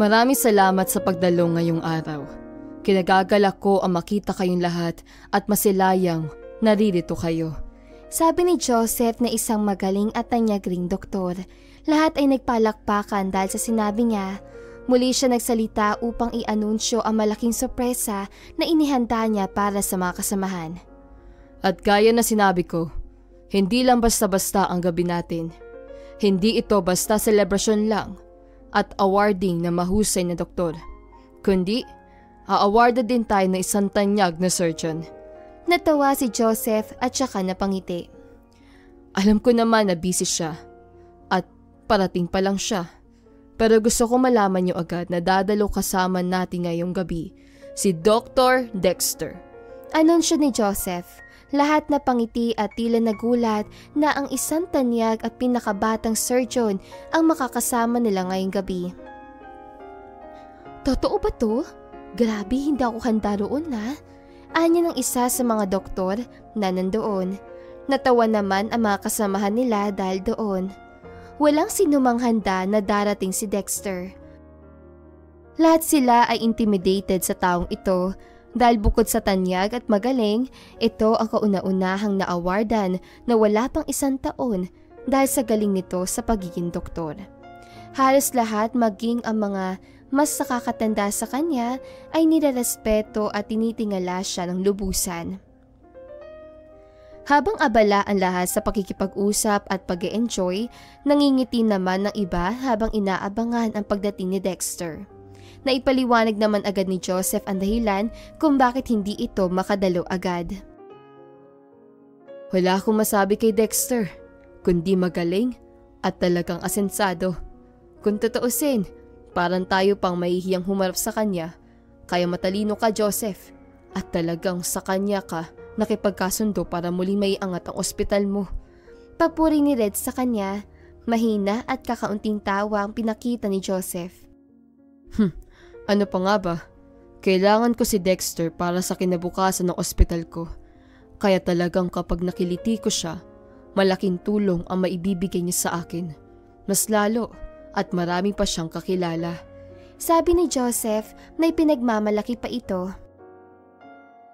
Maraming salamat sa pagdalo ngayong araw. Kinagagalak ko ang makita kayong lahat at masilayang naririto kayo. Sabi ni Joseph na isang magaling at tanyag ring doktor. Lahat ay nagpalakpakan dahil sa sinabi niya. Muli siya nagsalita upang i-anunsyo ang malaking sorpresa na inihanda niya para sa mga kasamahan. At gaya na sinabi ko, hindi lang basta-basta ang gabi natin. Hindi ito basta selebrasyon lang at awarding na mahusay na doktor. Kundi, a-awarded din tayo ng isang tanyag na surgeon. Natawa si Joseph at saka napangiti. Alam ko naman na busy siya at parating pa lang siya. Pero gusto ko malaman niyo agad na dadalo kasama natin ngayong gabi si Dr. Dexter. Anunsyo ni Joseph. Lahat na pangiti at tila nagulat na ang isang tanyag at pinakabatang surgeon ang makakasama nila ngayong gabi. Totoo ba to? Grabe, hindi ako handa roon na. Anya ng isa sa mga doktor na nandoon. Natawa naman ang mga kasamahan nila dahil doon. Walang sinumang handa na darating si Dexter. Lahat sila ay intimidated sa taong ito dahil bukod sa tanyag at magaling, ito ang kauna-unahang naawardan na wala pang 1 taon dahil sa galing nito sa pagiging doktor. Halos lahat maging ang mga mas nakakatanda sa kanya ay nirerespeto at tinitingala siya ng lubusan. Habang abala ang lahat sa pakikipag-usap at pag-e-enjoy, nangingiti naman ng iba habang inaabangan ang pagdating ni Dexter. Naipaliwanag naman agad ni Joseph ang dahilan kung bakit hindi ito makadalo agad. Wala akong masabi kay Dexter, kundi magaling at talagang asensado. Kung tutuusin, parang tayo pang mahihiyang humarap sa kanya, kaya matalino ka Joseph at talagang sa kanya ka nakipagkasundo para muling maiangat ang ospital mo. Papuri ni Red sa kanya, mahina at kakaunting tawa ang pinakita ni Joseph. Ano pa nga ba? Kailangan ko si Dexter para sa kinabukasan ng ospital ko. Kaya talagang kapag nakiliti ko siya, malaking tulong ang maibibigay niya sa akin. Mas lalo at marami pa siyang kakilala. Sabi ni Joseph, may pinagmamalaki pa ito.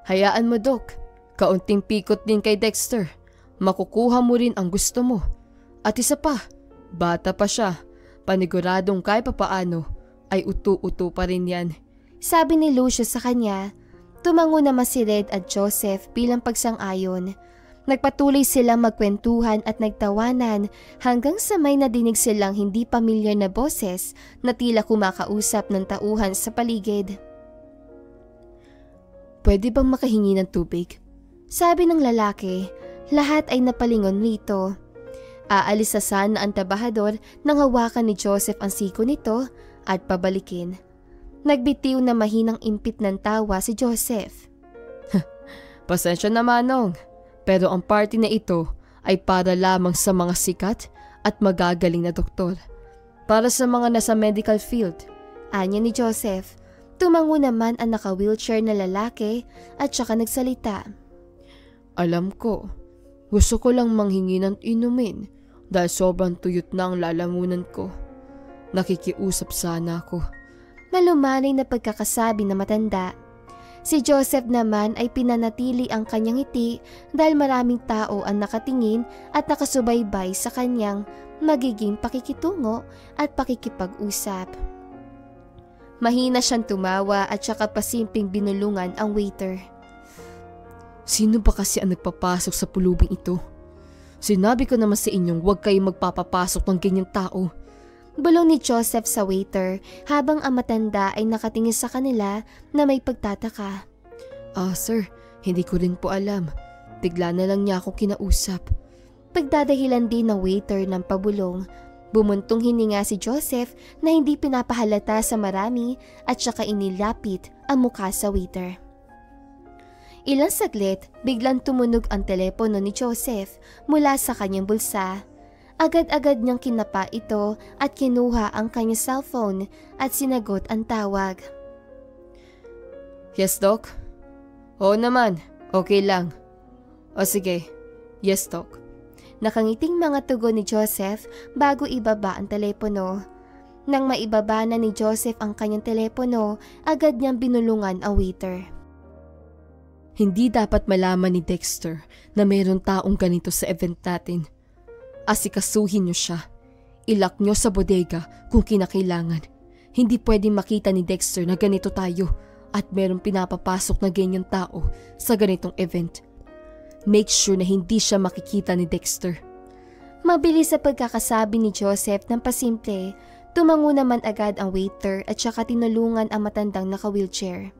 Hayaan mo, Doc. Kaunting pikot din kay Dexter. Makukuha mo rin ang gusto mo. At isa pa, bata pa siya. Paniguradong kahit papaano ay utu-utu pa rin yan. Sabi ni Lucius sa kanya. Tumango naman si Red at Joseph bilang pagsang-ayon. Nagpatuloy silang magkwentuhan at nagtawanan hanggang sa may nadinig silang hindi pamilyar na boses na tila kumakausap ng tauhan sa paligid. Pwede bang makahingi ng tubig? Sabi ng lalaki, lahat ay napalingon rito. Aalis na sana ang trabahador nang hawakan ni Joseph ang siko nito at pabalikin. Nagbitiw na mahinang impit ng tawa si Joseph. Pasensya na Manong, pero ang party na ito ay para lamang sa mga sikat at magagaling na doktor. Para sa mga nasa medical field. Anya ni Joseph. Tumango naman ang naka-wheelchair na lalaki at saka nagsalita. Alam ko, gusto ko lang manghingi ng inumin dahil sobrang tuyot na ang lalamunan ko. Nakikiusap sana ako. Malumanay na pagkakasabi na matanda. Si Joseph naman ay pinanatili ang kanyang ngiti dahil maraming tao ang nakatingin at nakasubaybay sa kanyang magiging pakikitungo at pakikipag-usap. Mahina siyang tumawa at saka pasimpleng binulungan ang waiter. Sino ba kasi ang nagpapasok sa pulubing ito? Sinabi ko naman sa inyong huwag kayong magpapapasok ng ganyang tao. Bulong ni Joseph sa waiter habang ang matanda ay nakatingin sa kanila na may pagtataka. Sir, hindi ko rin po alam. Bigla na lang niya ako kinausap. Pagdadahilan din ng waiter ng pabulong. Bumuntong hininga si Joseph na hindi pinapahalata sa marami at saka inilapit ang mukha sa waiter. Ilang saglit, biglang tumunog ang telepono ni Joseph mula sa kanyang bulsa. Agad-agad niyang kinapa ito at kinuha ang kanyang cellphone at sinagot ang tawag. Yes, Doc? Oo naman, okay lang. O sige, yes, Doc. Nakangiting mga tugon ni Joseph bago ibaba ang telepono. Nang maibaba na ni Joseph ang kanyang telepono, agad niyang binulungan ang waiter. Hindi dapat malaman ni Dexter na mayroong taong ganito sa event natin. Asikasuhin niyo siya. Ilak niyo sa bodega kung kinakailangan. Hindi pwedeng makita ni Dexter na ganito tayo at mayroong pinapapasok na ganyang tao sa ganitong event. Make sure na hindi siya makikita ni Dexter. Mabilis sa pagkakasabi ni Joseph ng pasimple, tumango naman agad ang waiter at saka tinulungan ang matandang naka-wheelchair.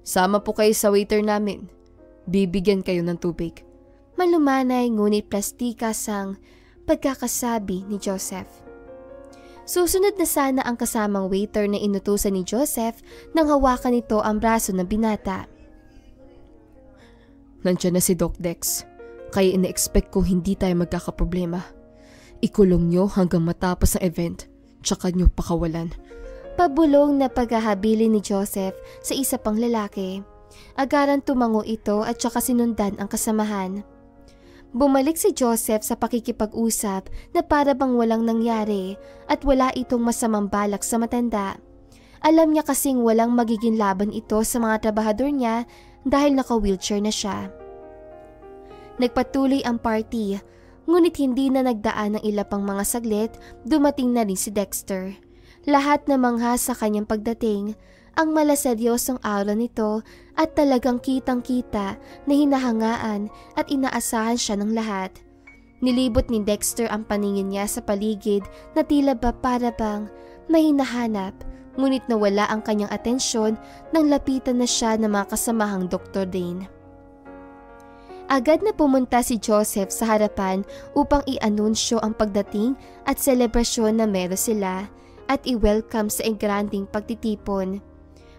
Sama po kayo sa waiter namin. Bibigyan kayo ng tubig. Malumanay ngunit plastikas ang pagkakasabi ni Joseph. Susunod na sana ang kasamang waiter na inutusan ni Joseph nang hawakan nito ang braso ng binata. Nandiyan na si Doc Dex, kaya ina-expect ko hindi tayo magkakaproblema. Ikulong nyo hanggang matapos ang event, tsaka nyo pakawalan. Pabulong na paghahabili ni Joseph sa isa pang lalaki. Agaran tumango ito at tsaka sinundan ang kasamahan. Bumalik si Joseph sa pakikipag-usap na para bang walang nangyari at wala itong masamang balak sa matanda. Alam niya kasing walang magiging laban ito sa mga trabahador niya dahil naka-wheelchair na siya. Nagpatuloy ang party, ngunit hindi na nagdaan ng ilang pang mga saglit, dumating na rin si Dexter. Lahat na mangha sa kanyang pagdating, ang malaseryosong aura nito at talagang kitang-kita na hinahangaan at inaasahan siya ng lahat. Nilibot ni Dexter ang paningin niya sa paligid na tila ba para bang may hinahanap, ngunit nawala ang kanyang atensyon nang lapitan na siya ng mga kasamahang Dr. Dane. Agad na pumunta si Joseph sa harapan upang i-anunsyo ang pagdating at selebrasyon na meron sila at i-welcome sa engranding pagtitipon.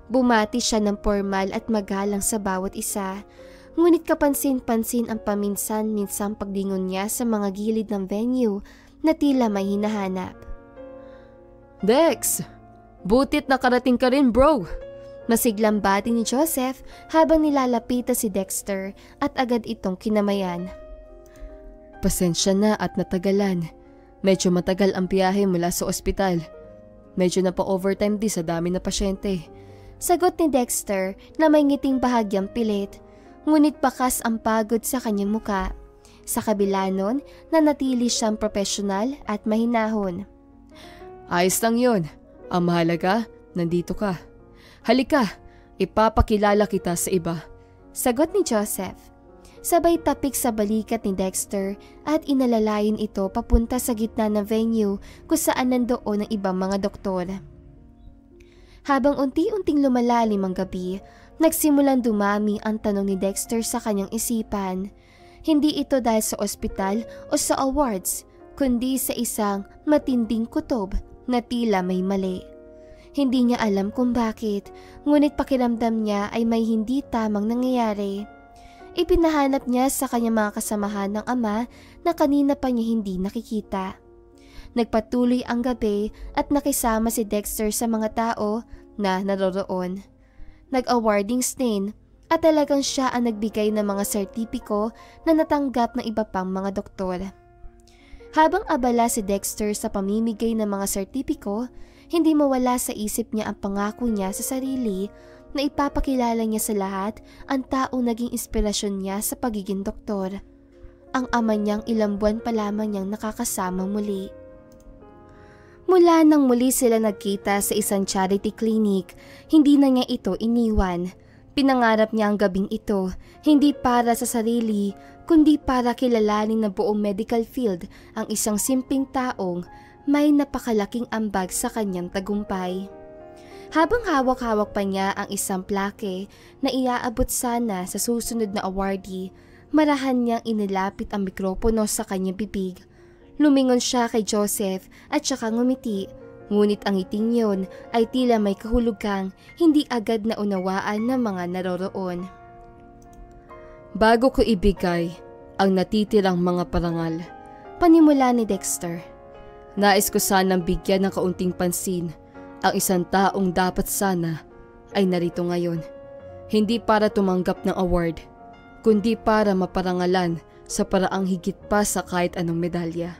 Bumati siya ng formal at magalang sa bawat isa, ngunit kapansin-pansin ang paminsan-minsang paglingon niya sa mga gilid ng venue na tila may hinahanap. Dex! Butit nakarating ka rin, bro! Masiglang bati ni Joseph habang nilalapitan si Dexter at agad itong kinamayan. Pasensya na at natagalan. Medyo matagal ang biyahe mula sa ospital. Medyo na pa-overtime din sa dami na pasyente. Sagot ni Dexter na may ngiting bahagyang pilit, ngunit bakas ang pagod sa kanyang muka. Sa kabila nun, nanatili siyang profesional at mahinahon. Ayos lang yun. Ang mahalaga, nandito ka. Halika, ipapakilala kita sa iba. Sagot ni Joseph. Sabay tapik sa balikat ni Dexter at inalalayan ito papunta sa gitna ng venue kung saan nandoon ang ibang mga doktor. Habang unti-unting lumalalim ang gabi, nagsimulang dumami ang tanong ni Dexter sa kanyang isipan. Hindi ito dahil sa ospital o sa awards, kundi sa isang matinding kutob na tila may mali. Hindi niya alam kung bakit, ngunit pakiramdam niya ay may hindi tamang nangyayari. Ipinahanap niya sa kanyang mga kasamahan ng ama na kanina pa niya hindi nakikita. Nagpatuloy ang gabi at nakisama si Dexter sa mga tao na naroroon. Nag-awarding stain at talagang siya ang nagbigay ng mga sertipiko na natanggap ng iba pang mga doktor. Habang abala si Dexter sa pamimigay ng mga sertipiko, hindi mawala sa isip niya ang pangako niya sa sarili na ipapakilala niya sa lahat ang taong naging inspirasyon niya sa pagiging doktor. Ang ama niyang ilang buwan pa lamang niyang nakakasama muli. Mula nang muli sila nagkita sa isang charity clinic, hindi na niya ito iniwan. Pinangarap niya ang gabing ito, hindi para sa sarili, kundi para kilalanin ng buong medical field ang isang simpleng taong may napakalaking ambag sa kanyang tagumpay. Habang hawak-hawak pa niya ang isang plaque na iaabot sana sa susunod na awardee, marahan niyang inilapit ang mikropono sa kanyang bibig. Lumingon siya kay Joseph at saka ngumiti, ngunit ang ngiting yun ay tila may kahulugang hindi agad na unawaan ng mga naroroon. Bago ko ibigay ang natitirang mga parangal, panimula ni Dexter. Nais ko sanang bigyan ng kaunting pansin ang isang taong dapat sana ay narito ngayon. Hindi para tumanggap ng award, kundi para maparangalan sa paraang higit pa sa kahit anong medalya.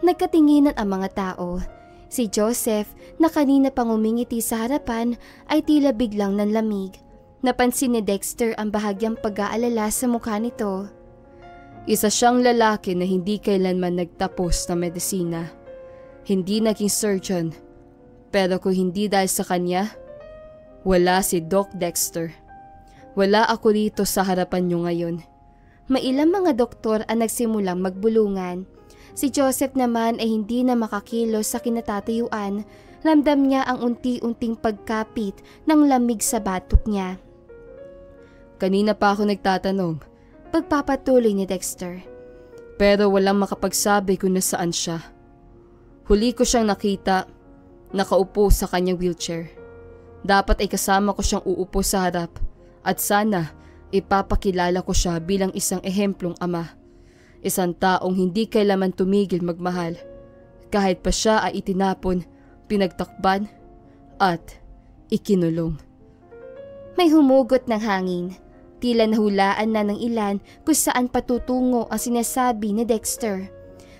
Nagkatinginan ang mga tao. Si Joseph na kanina pang umingiti sa harapan ay tila biglang nanlamig. Napansin ni Dexter ang bahagyang pag-aalala sa mukha nito. Isa siyang lalaki na hindi kailanman nagtapos na medisina. Hindi naging surgeon. Pero kung hindi dahil sa kanya, wala si Doc Dexter. Wala ako rito sa harapan niyo ngayon. May ilang mga doktor ang nagsimulang magbulungan. Si Joseph naman ay hindi na makakilos sa kinatatayuan. Ramdam niya ang unti-unting pagkapit ng lamig sa batok niya. Kanina pa ako nagtatanong. Pagpapatuloy ni Dexter. Pero walang makapagsabi kung nasaan siya. Huli ko siyang nakita, nakaupo sa kanyang wheelchair. Dapat ay kasama ko siyang uupo sa harap at sana ipapakilala ko siya bilang isang ehemplong ama. Isang taong hindi kailanman tumigil magmahal. Kahit pa siya ay itinapon, pinagtakban at ikinulong. May humugot ng hangin. Tila nahulaan na ng ilan kung saan patutungo ang sinasabi ni Dexter.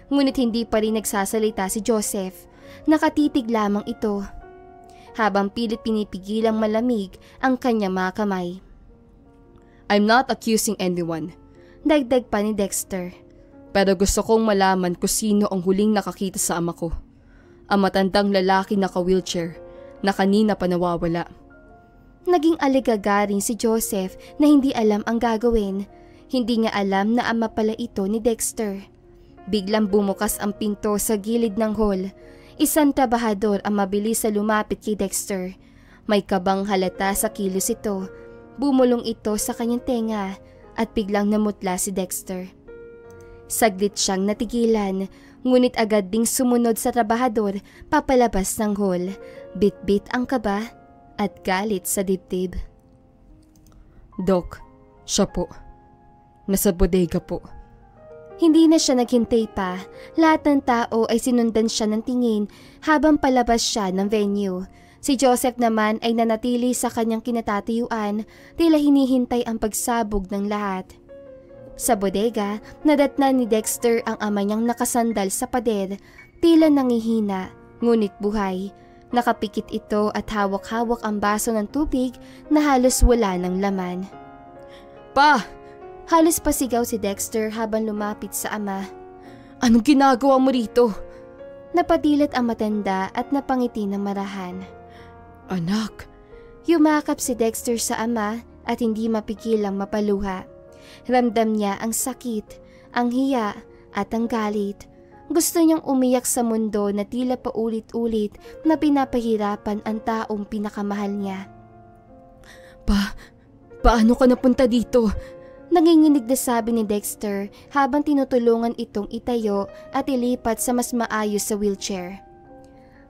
Ngunit hindi pa rin nagsasalita si Joseph. Nakatitig lamang ito. Habang pilit pinipigilang malamig ang kanyang mga kamay. I'm not accusing anyone. Dagdag pa ni Dexter. Pero gusto kong malaman kung sino ang huling nakakita sa ama ko. Ang matandang lalaki naka-wheelchair na kanina pa nawawala. Naging aligaga rin si Joseph na hindi alam ang gagawin. Hindi niya alam na ama pala ito ni Dexter. Biglang bumukas ang pinto sa gilid ng hall. Isang trabahador ang mabilis sa lumapit kay Dexter. May kabang halata sa kilos ito. Bumulong ito sa kanyang tenga at biglang namutla si Dexter. Saglit siyang natigilan, ngunit agad ding sumunod sa trabahador papalabas ng hall. Bit-bit ang kaba at galit sa dibdib. Doc, siya po. Nasa bodega po. Hindi na siya naghintay pa. Lahat ng tao ay sinundan siya ng tingin habang palabas siya ng venue. Si Joseph naman ay nanatili sa kanyang kinatatayuan, tila hinihintay ang pagsabog ng lahat. Sa bodega, nadatnan ni Dexter ang ama niyang nakasandal sa pader, tila nangihina, ngunit buhay. Nakapikit ito at hawak-hawak ang baso ng tubig na halos wala ng laman. Pa! Halos pasigaw si Dexter habang lumapit sa ama. Anong ginagawa mo rito? Napadilat ang matanda at napangiti ng marahan. Anak! Yumakap si Dexter sa ama at hindi mapigilang mapaluha. Ramdam niya ang sakit, ang hiya at ang galit. Gusto niyang umiyak sa mundo na tila paulit-ulit na pinapahirapan ang taong pinakamahal niya. Paano ka napunta dito? Nanginginig na sabi ni Dexter habang tinutulungan itong itayo at ilipat sa mas maayos sa wheelchair.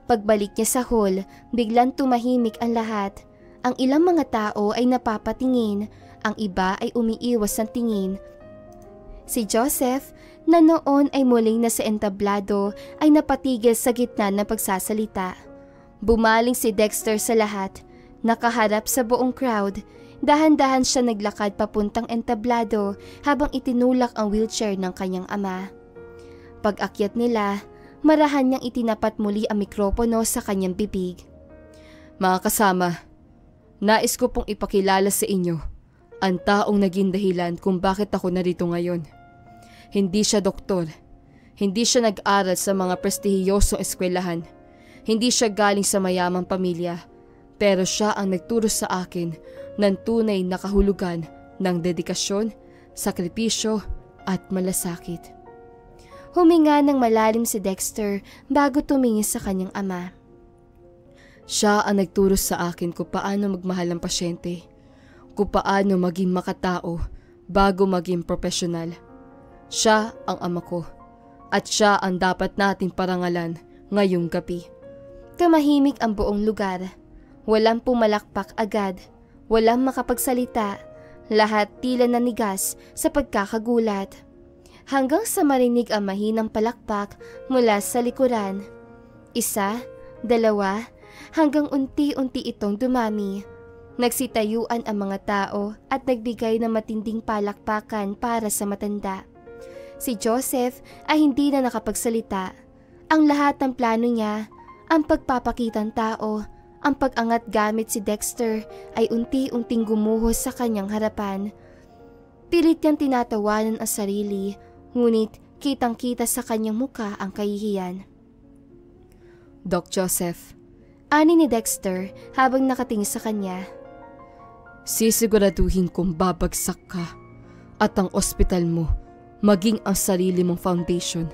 Pagbalik niya sa hall, biglang tumahimik ang lahat. Ang ilang mga tao ay napapatingin, ang iba ay umiiwas ng tingin. Si Joseph, na noon ay muling nasa entablado, ay napatigil sa gitna ng pagsasalita. Bumaling si Dexter sa lahat, nakaharap sa buong crowd. Dahan-dahan siya naglakad papuntang entablado habang itinulak ang wheelchair ng kanyang ama. Pag-akyat nila, marahan niyang itinapat muli ang mikropono sa kanyang bibig. Mga kasama, nais ko pong ipakilala sa inyo ang taong naging dahilan kung bakit ako narito ngayon. Hindi siya doktor. Hindi siya nag-aral sa mga prestihiyosong eskwelahan. Hindi siya galing sa mayamang pamilya. Pero siya ang nagturo sa akin ng tunay na kahulugan ng dedikasyon, sakripisyo at malasakit. Huminga ng malalim si Dexter bago tumingin sa kanyang ama. Siya ang nagturo sa akin kung paano magmahal ng pasyente, kung paano maging makatao bago maging profesional. Siya ang ama ko at siya ang dapat nating parangalan ngayong gabi. Tumahimik ang buong lugar. Walang pumalakpak agad, walang makapagsalita, lahat tila nanigas sa pagkakagulat. Hanggang sa marinig ang mahinang palakpak mula sa likuran. Isa, dalawa, hanggang unti-unti itong dumami. Nagsitayuan ang mga tao at nagbigay ng matinding palakpakan para sa matanda. Si Joseph ay hindi na nakapagsalita. Ang lahat ng plano niya, ang pagpapakitang tao, ang pag-angat gamit si Dexter ay unti-unting gumuhos sa kanyang harapan. Pilit niyang tinatawanan ang sarili, ngunit kitang-kita sa kanyang muka ang kahihiyan. Doc Joseph, ani ni Dexter habang nakatingin sa kanya. Sisiguraduhin kong babagsak ka at ang ospital mo maging ang sarili mong foundation.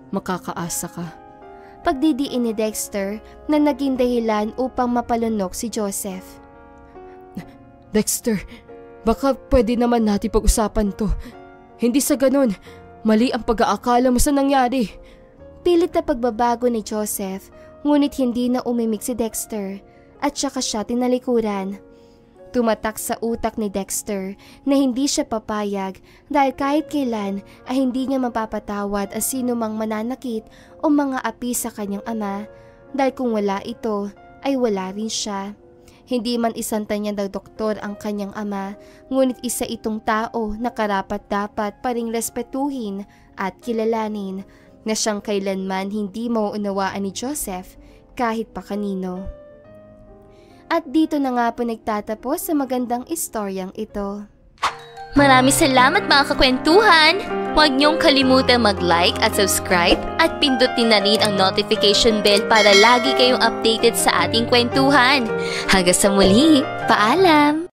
Makakaasa ka. Pagdidiin ni Dexter na naging dahilan upang mapalunok si Joseph. Dexter, baka pwede naman natin pag-usapan to. Hindi sa ganun, mali ang pag-aakala mo sa nangyari. Pilit na pagbabago ni Joseph, ngunit hindi na umimik si Dexter at saka siya tinalikuran. Tumatak sa utak ni Dexter na hindi siya papayag dahil kahit kailan ay hindi niya mapapatawad ang sino mang mananakit o mga api sa kanyang ama dahil kung wala ito ay wala rin siya. Hindi man isang tanya ng doktor ang kanyang ama, ngunit isa itong tao na karapat-dapat pa ring respetuhin at kilalanin na siyang kailanman hindi mauunawaan ni Joseph kahit pa kanino. At dito na nga po nagtatapos sa magandang istoryang ito. Maraming salamat mga kakwentuhan! Huwag niyong kalimutan mag-like at subscribe at pindutin na rin ang notification bell para lagi kayong updated sa ating kwentuhan. Hanggang sa muli, paalam!